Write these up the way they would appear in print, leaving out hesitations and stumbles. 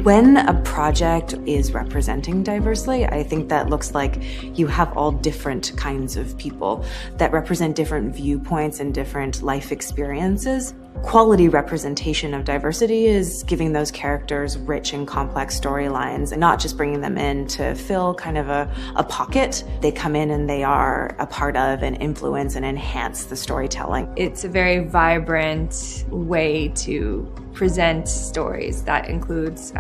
When a project is representing diversely, I think that looks like you have all different kinds of people that represent different viewpoints and different life experiences. Quality representation of diversity is giving those characters rich and complex storylines and not just bringing them in to fill kind of a pocket. They come in and they are a part of and influence and enhance the storytelling. It's a very vibrant way to present stories that includes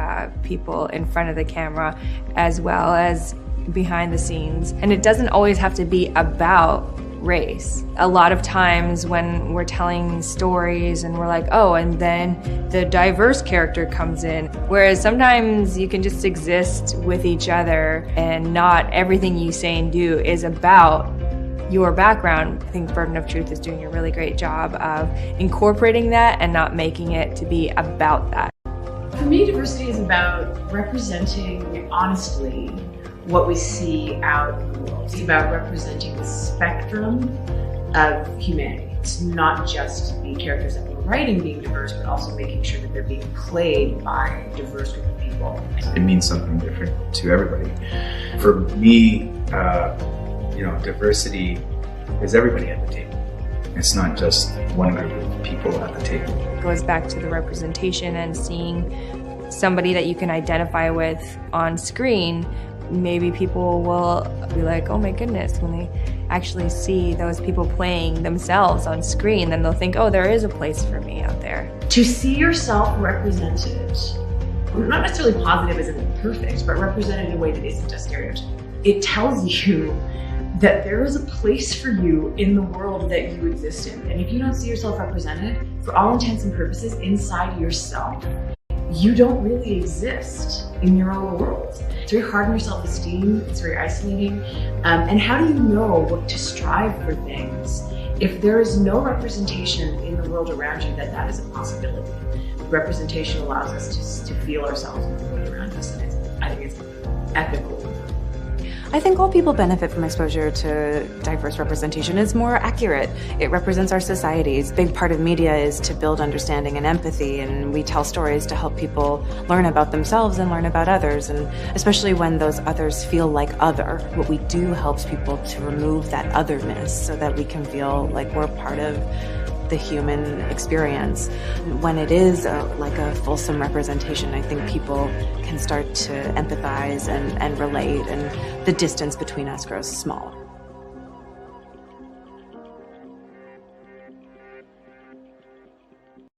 people in front of the camera as well as behind the scenes. And it doesn't always have to be about race. A lot of times when we're telling stories and we're like, oh, and then the diverse character comes in. Whereas sometimes you can just exist with each other and not everything you say and do is about your background. I think Burden of Truth is doing a really great job of incorporating that and not making it to be about that. For me, diversity is about representing honestly what we see out in the world. It's about representing the spectrum of humanity. It's not just the characters that we're writing being diverse, but also making sure that they're being played by a diverse group of people. It means something different to everybody. For me, diversity is everybody at the table. It's not just one group of people at the table. It goes back to the representation and seeing somebody that you can identify with on screen. Maybe people will be like, oh my goodness, when they actually see those people playing themselves on screen, then they'll think, oh, there is a place for me out there. To see yourself represented, not necessarily positive as in perfect, but represented in a way that isn't a stereotype. It tells you that there is a place for you in the world that you exist in. And if you don't see yourself represented, for all intents and purposes, inside yourself, you don't really exist in your own world. It's very hard on your self-esteem, it's very isolating. And how do you know what to strive for things if there is no representation in the world around you that is a possibility? Representation allows us to feel ourselves in the world around us, and I think it's ethical. I think all people benefit from exposure to diverse representation. It's more accurate. It represents our societies. A big part of media is to build understanding and empathy, and we tell stories to help people learn about themselves and learn about others, and especially when those others feel like other. What we do helps people to remove that otherness so that we can feel like we're part of the human experience. When it is like a fulsome representation, I think people can start to empathize and relate, and the distance between us grows small.